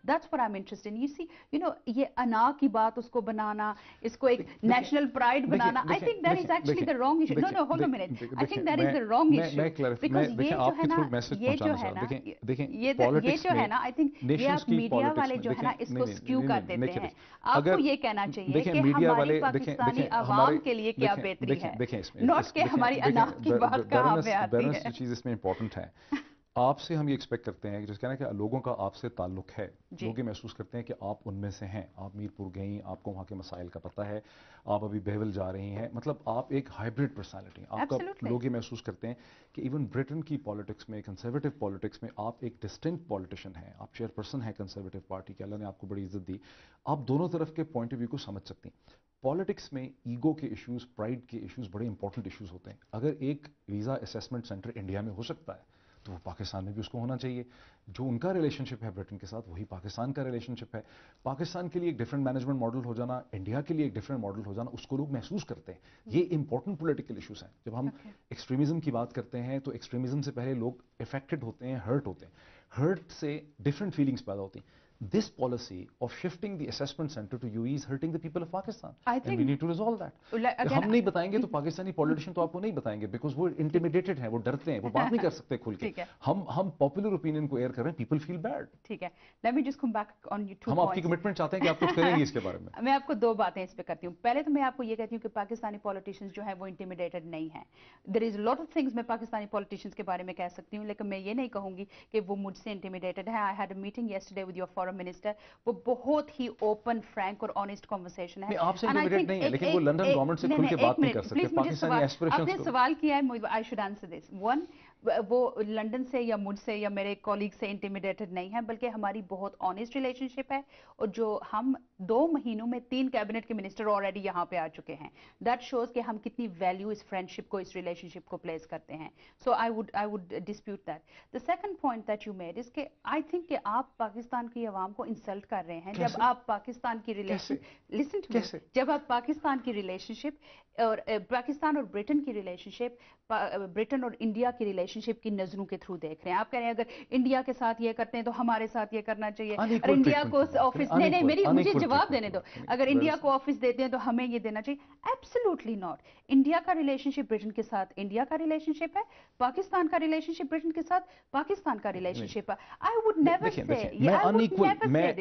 That's what I'm interested in. You see, یہ انا کی بات اس کو بنانا, اس کو ایک national pride banana, I think that is actually the wrong issue. No, hold on a minute. I think that is the wrong issue. Because یہ جو ہے نا, یہ جو ہے نا, I think یہ آپ میڈیا والے جو ہے نا اس کو سکیو کر دیتے ہیں. آپ کو یہ کہنا چاہیے کہ ہماری پاکستانی عوام کے لیے کیا بہتری ہے, نوٹ کہ ہماری انا کی بات کہاں پہ آتی ہے. چیز اس میں امپورٹنٹ ہے, آپ سے ہم یہ ایکسپیکٹ کرتے ہیں جس کہنا کہ لوگوں کا آپ سے تعلق ہے, لوگ یہ محسوس کرتے ہیں کہ آپ ان میں سے ہیں, آپ میرپور گئیں, آپ کو وہاں کے مسائل کا پتہ ہے, آپ ابھی بیول جا رہی ہیں, مطلب آپ ایک ہائبرڈ پرسنالٹی, آپ کا لوگ یہ محسوس کرتے ہیں کہ ایون برٹن کی پالیٹکس میں, کنسرویٹو پالیٹکس میں آپ ایک ڈسٹنکٹ پالیٹیشین ہیں, آپ چیئر پرسن ہیں کنسرویٹو پارٹی کے, اللہ نے آپ کو بڑی عزت دی, آپ دونوں طرف کے پوائنٹ آف ویو کو سمجھ سکتے ہیں. پالیٹکس میں ایگو کے ایشوز, پرائڈ کے ایشوز بڑے امپورٹنٹ ایشوز ہوتے ہیں. اگر ایک ویزا اسیسمنٹ سینٹر انڈیا میں ہو سکتا ہے تو وہ پاکستان میں بھی اس کو ہونا چاہیے. جو ان کا ریلیشن شپ ہے برٹن کے ساتھ وہی پاکستان کا ریلیشن شپ ہے. پاکستان کے لیے ایک ڈفرنٹ مینجمنٹ ماڈل ہو جانا, انڈیا کے لیے ایک ڈفرنٹ ماڈل ہو جانا, اس کو لوگ محسوس کرتے ہیں. یہ امپورٹنٹ پولیٹیکل ایشوز ہیں. جب ہم ایکسٹریمزم کی بات کرتے ہیں تو ایکسٹریمزم سے پہلے لوگ افیکٹڈ ہوتے ہیں, ہرٹ ہوتے ہیں, ہرٹ سے ڈفرنٹ فیلنگس پیدا ہوتی ہیں. This policy of shifting the assessment center to UAE is hurting the people of Pakistan. And we need to resolve that. ہم نہیں بتائیں گے تو پاکستانی پولیٹیشین تو آپ کو نہیں بتائیں گے, بیکاز وہ انٹیمیڈیٹڈ ہیں, وہ ڈرتے ہیں, وہ بات نہیں کر سکتے کھل کے. ہم پاپولر اوپینین کو ایئر کر رہے ہیں, پیپل فیل بیڈ. ٹھیک ہے, let me just come back on you two points. ہم آپ کی کمٹمنٹ چاہتے ہیں کہ آپ کچھ کریں گے اس کے بارے میں. میں آپ کو دو باتیں اس پہ کرتی ہوں. پہلے تو میں آپ کو یہ کہتی ہوں کہ پاکستانی پولیٹیشینز جو ہیں وہ انٹیمیڈیٹڈ نہیں ہیں. There is a lot of things میں پاکستانی پولیٹیشینز کے بارے میں کہہ سکتی ہوں, لیکن میں یہ نہیں کہوں گی کہ وہ مجھ سے انٹیمیڈیٹڈ ہیں. I had a meeting yesterday with your foreign minister. وہ بہت ہی اوپن, فرینک اور آنےسٹ کنورسیشن ہے. آپ سے انٹیمیڈیٹ نہیں ہے, لیکن وہ لندن گورنمنٹ سے کھل کے بات نہیں کر سکتے. پاکستانی ایسپریشنز آپ نے سوال کیا ہے, I should answer this. One, وہ لنڈن سے یا مجھ سے یا میرے کولیگ سے انٹیمیڈیٹڈ نہیں ہے, بلکہ ہماری بہت آنےسٹ ریلیشن شپ ہے, اور جو ہم 2 مہینوں میں 3 کیبنٹ کے منسٹر آلریڈی یہاں پہ آ چکے ہیں. دیٹ شوز کہ ہم کتنی ویلیو اس فرینڈ شپ کو, اس ریلیشن شپ کو پلیس کرتے ہیں. So I would dispute that. The second point that you made is کہ آئی تھنک کہ آپ پاکستان کی عوام کو انسلٹ کر رہے ہیں جب آپ پاکستان کی جب آپ پاکستان کی ریلیشن شپ اور پاکستان اور برٹن کی ریلیشن شپ, برٹن اور انڈیا کی ریلیشن شپ کی نظروں کے تھرو دیکھ رہے ہیں. آپ کہہ رہے ہیں اگر انڈیا کے ساتھ یہ کرتے ہیں تو ہمارے ساتھ یہ کرنا چاہیے, اور انڈیا کو آفس, نہیں مجھے جواب دینے دو, اگر انڈیا کو آفس دیتے ہیں تو ہمیں یہ دینا چاہیے. Absolutely not. انڈیا کا ریلیشن شپ برٹن کے ساتھ انڈیا کا ریلیشن شپ ہے, پاکستان کا ریلیشن شپ برٹن کے ساتھ پاکستان کا ریلیشن شپ ہے. آئی وڈ نیور سے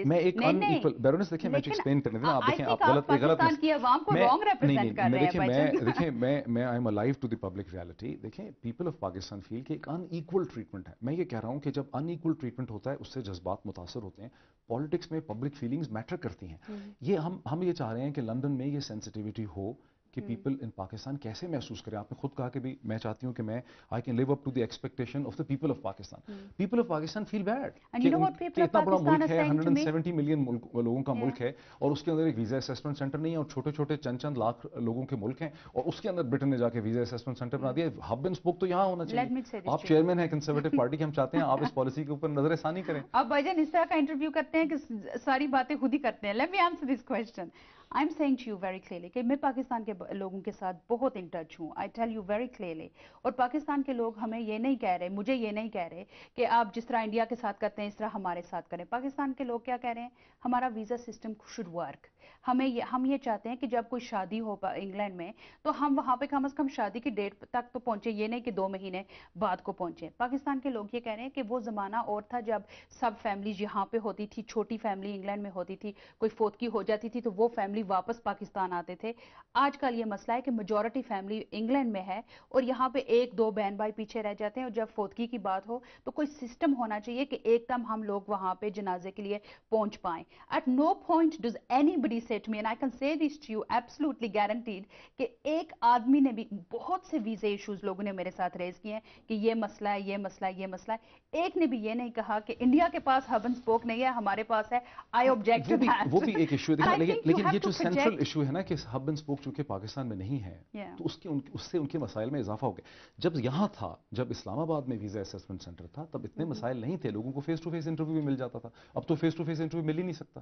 میں ایک ان ایکول بیرونس, دیکھیں میں ایکسپلین کرنے دیں, آپ دیکھیں آپ غلط پاکستان کی عوام کو رانگ ریپرزینٹ کر رہے ہیں. دیکھیں میں I am alive to the public reality. دیکھیں پیپل آف پاکستان فیل کہ ایک ان ایکول ٹریٹمنٹ ہے. میں یہ کہہ رہا ہوں کہ جب ان ایکول ٹریٹمنٹ ہوتا ہے اس سے جذبات متاثر ہوتے ہیں. پالیٹکس میں پبلک فیلنگز میٹر کرتی ہیں. یہ ہم یہ چاہ رہے ہیں کہ لندن میں یہ سینسٹیوٹی ہو کہ پیپل ان پاکستان کیسے محسوس کریں. آپ نے خود کہا کہ بھی میں چاہتی ہوں کہ میں I can live up to the expectation of the people of Pakistan. People of Pakistan feel bad کہ اتنا بڑا ملک ہے, 170 ملین لوگوں کا ملک ہے, اور اس کے اندر ایک ویزا اسیسمنٹ سینٹر نہیں ہے, اور چھوٹے چھوٹے چند لاکھ لوگوں کے ملک ہیں, اور اس کے اندر برٹن نے جا کے ویزا اسیسمنٹ سینٹر بنا دیا. ہب اینڈ اسپوک تو یہاں ہونا چاہیے. آپ چیئرمین ہیں کنزرویٹو پارٹی کے, ہم چاہتے ہیں آپ اس پالیسی کے اوپر نظر ثانی کریں. آپ بھائی جان اس طرح کا انٹرویو کرتے ہیں کہ ساری باتیں خود ہی کرتے ہیں. Let me answer this question. I am saying to you very clearly کہ میں پاکستان کے لوگوں کے ساتھ بہت ان ٹچ ہوں. I tell you very clearly. اور پاکستان کے لوگ ہمیں یہ نہیں کہہ رہے, مجھے یہ نہیں کہہ رہے کہ آپ جس طرح انڈیا کے ساتھ کرتے ہیں اس طرح ہمارے ساتھ کریں. پاکستان کے لوگ کیا کہہ رہے ہیں, ہمارا ویزا سسٹم شوڈ ورک. ہم یہ چاہتے ہیں کہ جب کوئی شادی ہو انگلینڈ میں تو ہم وہاں پہ کم از کم شادی کی ڈیٹ تک تو پہنچے, یہ نہیں کہ 2 مہینے بعد کو پہنچے. پاکستان کے لوگ یہ کہہ رہے ہیں کہ وہ زمانہ اور تھا جب سب فیملیز یہاں پہ ہوتی تھی, چھوٹی فیملی انگلینڈ میں ہوتی تھی, کوئی فوتگی ہو جاتی تھی تو وہ فیملی واپس پاکستان آتے تھے. آج کل یہ مسئلہ ہے کہ میجورٹی فیملی انگلینڈ میں ہے اور یہاں پہ 1-2 بہن بھائی پیچھے رہ جاتے ہیں, اور جب فوتگی کی بات ہو تو کوئی سسٹم ہونا چاہیے کہ ایک دم ہم لوگ وہاں پہ جنازے کے لیے پہنچ پائیں. At no point does anybody say to me, and I can say this to you absolutely guaranteed, کہ ایک آدمی نے بھی, بہت سے ویزے ایشوز لوگوں نے میرے ساتھ ریز کیے ہیں کہ یہ مسئلہ ہے, یہ مسئلہ ہے, یہ مسئلہ ہے. ایک نے بھی یہ نہیں کہا کہ انڈیا کے پاس ہب اینڈ اسپوک نہیں ہے, ہمارے پاس ہے. I object to that. وہ بھی ایک ایشو ہے, لیکن یہ جو سینٹرل ایشو ہے نا کہ ہب اینڈ اسپوک چونکہ پاکستان میں نہیں ہے تو اس سے ان کے مسائل میں اضافہ ہو گیا. جب یہاں تھا, جب اسلام آباد میں ویزا اسیسمنٹ سینٹر تھا, تب اتنے مسائل نہیں تھے, لوگوں کو فیس ٹو فیس انٹرویو بھی مل جاتا تھا. اب تو فیس ٹو فیس انٹرویو مل ہی نہیں سکتا,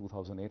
2008,